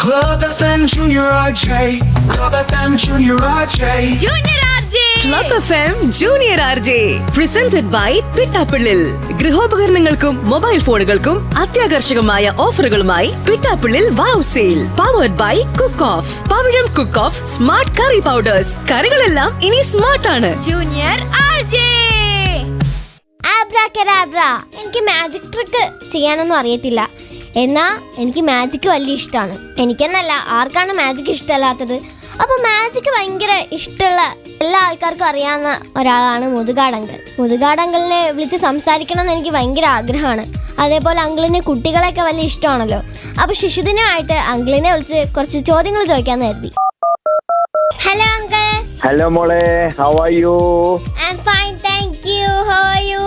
Club FM Junior RJ. Club FM Junior RJ. Junior RJ. Club FM Junior RJ. Presented by Pittappillil. ഗൃഹോപകരണങ്ങൾക്കും mobile ഫോണുകൾക്കും അത്യാകർഷകമായ ഓഫറുകളുമായി Pittappillil wow sale. Powered by cook off. Pavizham cook off smart curry powders. കറികളെല്ലാം ഇനി smart ആണ്. Junior RJ. ആബ്രാക്കഡാബ്ര. എനിക്ക് magic trick ചെയ്യാനൊന്നും അറിയത്തില്ല. എന്നാ എനിക്ക് മാജിക് വലിയ ഇഷ്ടമാണ്. എനിക്കെന്നല്ല, ആർക്കാണ് മാജിക് ഇഷ്ടമല്ലാത്തത്? അപ്പോൾ മാജിക് ഭയങ്കര ഇഷ്ടമുള്ള എല്ലാ ആൾക്കാർക്കും അറിയാവുന്ന ഒരാളാണ് മുതുകാടങ്കിൾ. മുതുകാടങ്കിളിനെ വിളിച്ച് സംസാരിക്കണം എന്ന് എനിക്ക് ഭയങ്കര ആഗ്രഹമാണ്. അതേപോലെ അങ്കിളിന് കുട്ടികളെയൊക്കെ വലിയ ഇഷ്ടമാണല്ലോ. അപ്പോൾ ശിശുദിനമായിട്ട് അങ്കിളിനെ വിളിച്ച് കുറച്ച് ചോദ്യങ്ങൾ ചോദിക്കാമെന്ന് കരുതി. Hello uncle. ഹലോ മോളെ, how are you? I am fine, thank you. How are you?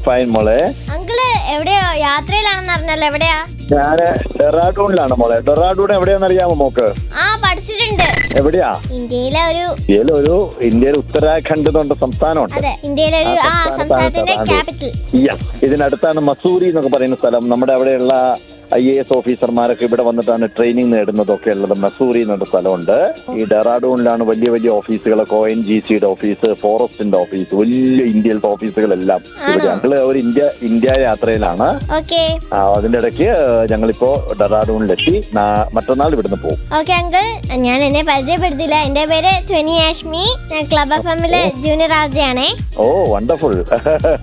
Fine മോളെ. അങ്കിള് എവിടെയോ യാത്രയിലാണെന്ന് അറിഞ്ഞല്ലോ. എവിടെയാ? ഞാന് ഡെറാഡൂണിലാണ് മോളെ. ഡെറാഡൂൺ എവിടെയാന്ന് അറിയാമോ മോക്ക്? ആ, പഠിച്ചിട്ടുണ്ട്. എവിടെയാ? ഇന്ത്യയിലെ ഉത്തരാഖണ്ഡ് എന്നുണ്ട് സംസ്ഥാനമുണ്ട്. അതെ, ഇന്ത്യയിലെ ഒരു സംസ്ഥാനത്തിന്റെ ക്യാപിറ്റൽ. ഇതിനടുത്താണ് മസൂറി എന്നൊക്കെ പറയുന്ന സ്ഥലം. നമ്മുടെ അവിടെയുള്ള IAS ഓഫീസർമാരൊക്കെ ഇവിടെ വന്നിട്ടാണ് ട്രെയിനിങ് നേടുന്നതൊക്കെ ഉള്ളത്. മസൂറി എന്നൊരു സ്ഥലമുണ്ട്. ഈ ഡെറാഡൂണിലാണ് വലിയ വലിയ ഓഫീസുകളൊക്കെ, ONGCയുടെ ഓഫീസ്, ഫോറസ്റ്റിന്റെ ഓഫീസ്, വലിയ ഇന്ത്യയിലത്തെ ഓഫീസുകളെല്ലാം ഇവിടെ. ഞങ്ങള് ഒരു ഇന്ത്യ യാത്രയിലാണ്. അതിന്റെ ഇടയ്ക്ക് ഞങ്ങളിപ്പോ ഡെറാഡൂണിലെത്തി. മറ്റന്നാൾ ഇവിടുന്ന് പോകും. ഓക്കെ അങ്കിൾ, ഞാൻ എന്നെ പരിചയപ്പെടുത്തില്ല. എന്റെ പേര് ട്വനി ആഷ്മി. ഞാൻ ക്ലബ് എഫ്എമ്മിലെ ജൂനിയർ RJ ആണേ. Oh wonderful.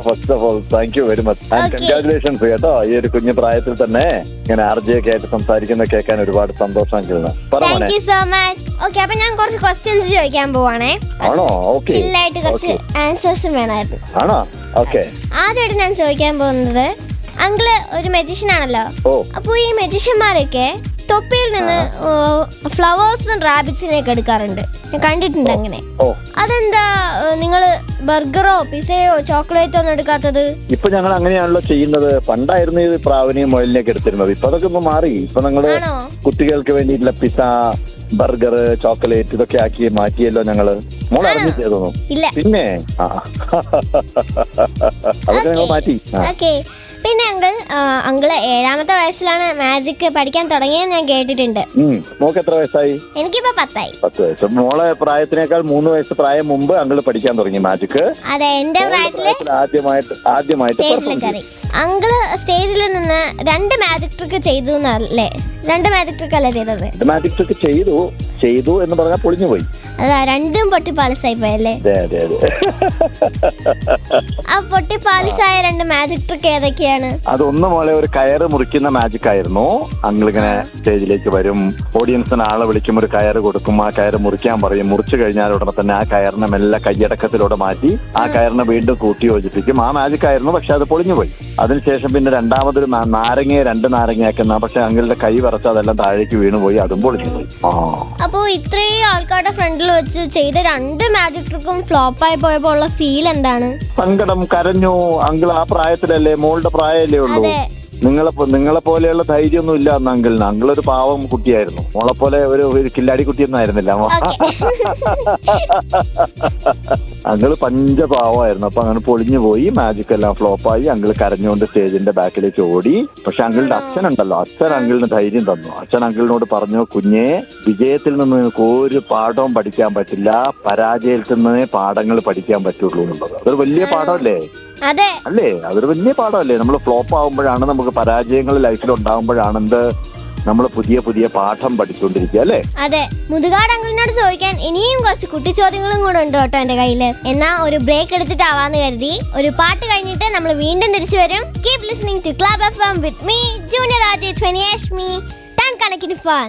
First of all thank you very much. Congratulations കേട്ടോ. ഈ ഒരു കുഞ്ഞു പ്രായത്തിൽ തന്നെ ഇങ്ങനെ RJ ഒക്കെ ആയിട്ട് സംസാരിക്കുന്ന കേൾക്കാൻ ഒരുപാട് സന്തോഷം. Thank you so much. Okay, അപ്പൊ ഞാൻ കുറച്ച് ക്വസ്റ്റ്യൻസ് ചോദിക്കാൻ പോവാണേ. ആണോ? ഓക്കെ. ചില്ലായിട്ട് കുറച്ച് ആൻസേഴ്സും വേണമായിരുന്നു. ആണോ? ഓക്കെ. ആദ്യമായിട്ട് ഞാൻ ചോദിക്കാൻ പോകുന്നത്, അങ്കിള് ഒരു മെജിഷ്യൻ ആണല്ലോ. അപ്പൊ ഈ മെജിഷ്യന്മാരൊക്കെ തൊപ്പിയിൽ നിന്ന് ഫ്ലവേഴ്സും റാബിറ്റ്സിനെയൊക്കെ എടുക്കാറുണ്ട്. ഞാൻ കണ്ടിട്ടുണ്ട് അങ്ങനെ. അതെന്താ നിങ്ങള് ബർഗറോ പിസയോ ചോക്ലേറ്റോ ഒന്നും എടുക്കാത്തത്? ഇപ്പൊ ഞങ്ങൾ അങ്ങനെയാണല്ലോ ചെയ്യുന്നത്. പണ്ടായിരുന്നു ഇത് പ്രാവിനെയും മുയലിനെയൊക്കെ എടുത്തിരുന്നത്. ഇപ്പൊ അതൊക്കെ ഒന്ന് മാറി. ഇപ്പൊ ഞങ്ങള് കുട്ടികൾക്ക് വേണ്ടിയിട്ടുള്ള പിസ, ബർഗർ, ചോക്ലേറ്റ് ഇതൊക്കെ ആക്കി മാറ്റിയല്ലോ ഞങ്ങള്. മോളെ അറിഞ്ഞിട്ടേതോ? പിന്നെ അതൊക്കെ ഞങ്ങൾ മാറ്റി. പിന്നെ അങ്കിള് 7ാമത്തെ വയസ്സിലാണ് മാജിക് പഠിക്കാൻ തുടങ്ങിയെന്ന് ഞാൻ കേട്ടിട്ടുണ്ട്. മോക്ക് എത്ര വയസ്സായി? എനിക്കിപ്പോ 10 ആയി. 10 വയസ്സ്. മോളെ പ്രായത്തിനേക്കാൾ 3 വയസ്സ് പ്രായം മുമ്പ് അങ്കിള് പഠിക്കാൻ തുടങ്ങി മാജിക്. അതെ, എന്റെ പ്രായത്തില് ആദ്യമായിട്ട് അങ്കിള് സ്റ്റേജിൽ നിന്ന് 2 മാജിക് ട്രിക്ക് ചെയ്തു എന്നല്ലേ? 2 മാജിക് ട്രിക്ക് അല്ലേ ചെയ്തത്? മാജിക് ട്രിക്ക് ചെയ്തു എന്ന് പറഞ്ഞാൽ പൊളിഞ്ഞു പോയി. അതാ, രണ്ടും പൊട്ടി പാളിസായി പോയല്ലേ? ആ പൊട്ടി പാളിസായ 2 മാജിക് ട്രിക്ക് ഏതൊക്കെയാണ്? അതൊന്ന് മോളെ ഒരു കയറ് മുറിക്കുന്ന മാജിക് ആയിരുന്നു. അങ്കിളിങ്ങനെ സ്റ്റേജിലേക്ക് വരും, ഓഡിയൻസിന് ആളെ വിളിക്കും, ഒരു കയറ് കൊടുക്കും, ആ കയറ് മുറിക്കാൻ പറയും. മുറിച്ചു കഴിഞ്ഞാൽ ഉടനെ തന്നെ ആ കയറിനെ മെല്ലെ കൈയടക്കത്തിലൂടെ മാറ്റി ആ കയറിനെ വീണ്ടും കൂട്ടി യോജിപ്പിക്കും. ആ മാജിക് ആയിരുന്നു, പക്ഷെ അത് പൊളിഞ്ഞു പോയി. അതിനുശേഷം പിന്നെ രണ്ടാമതൊരു 2 നാരങ്ങയാക്കുന്ന, പക്ഷെ അങ്കിളുടെ കൈ വിറച്ച് അതെല്ലാം താഴേക്ക് വീണുപോയി, അതും പൊളിഞ്ഞു പോയി. അപ്പൊ ഇത്രയും ആൾക്കാരുടെ ഫ്രണ്ടിൽ വെച്ച് ചെയ്ത 2 മാജിക് ട്രിക്കും ഫ്ലോപ്പായി പോയപ്പോ ഉള്ള ഫീൽ എന്താണ്? സങ്കടം, കരഞ്ഞു. അങ്കിൾ ആ പ്രായത്തിലല്ലേ, മോളുടെ പ്രായമല്ലേ ഉള്ളൂ. നിങ്ങളെ പോലെയുള്ള ധൈര്യമൊന്നും ഇല്ല അന്ന് അങ്കിളിന്. അങ്കിളൊരു പാവം കുട്ടിയായിരുന്നു. മോളെ പോലെ ഒരു കില്ലാടി കുട്ടിയൊന്നും ആയിരുന്നില്ല. അങ്കിള് പഞ്ചപാവമായിരുന്നു. അപ്പൊ അങ്ങനെ പൊളിഞ്ഞു പോയി, മാജിക് എല്ലാം ഫ്ലോപ്പായി. അങ്കിള് കരഞ്ഞുകൊണ്ട് സ്റ്റേജിന്റെ ബാക്കിലേക്ക് ഓടി. പക്ഷെ അങ്കിളുടെ അച്ഛനുണ്ടല്ലോ, അച്ഛൻ അങ്കിളിന് ധൈര്യം തന്നു. അച്ഛൻ അങ്കിളിനോട് പറഞ്ഞു, കുഞ്ഞെ, വിജയത്തിൽ നിന്ന് നിനക്ക് ഒരു പാഠവും പഠിക്കാൻ പറ്റില്ല, പരാജയത്തിൽ നിന്നേ പാഠങ്ങൾ പഠിക്കാൻ പറ്റുള്ളൂ എന്നുള്ളത്. അതൊരു വലിയ പാഠമല്ലേ? അല്ലേ? അതൊരു വലിയ പാഠമല്ലേ? നമ്മൾ ഫ്ലോപ്പ് ആകുമ്പോഴാണ്, നമുക്ക് പരാജയങ്ങൾ ലൈഫിൽ ഉണ്ടാകുമ്പോഴാണ് നമ്മൾ പുതിയ പുതിയ പാഠം പഠിച്ചുകൊണ്ടിരിക്കുക, അല്ലേ? അതെ. മുതുകാട് അങ്കിളിനോട് ചോദിക്കാൻ ഇനിയും കുറച്ച് കുട്ടി ചോദ്യങ്ങളും കൂടെ ഉണ്ട് കേട്ടോ എന്റെ കയ്യില്. എന്നാ ഒരു ബ്രേക്ക് എടുത്തിട്ടാവാന്ന് കരുതി. ഒരു പാട്ട് കഴിഞ്ഞിട്ട് നമ്മൾ വീണ്ടും തിരിച്ചു വരും. Keep listening to club FM with me junior RJ twenty Ashmi. Ton കണക്കിന് ഫൺ.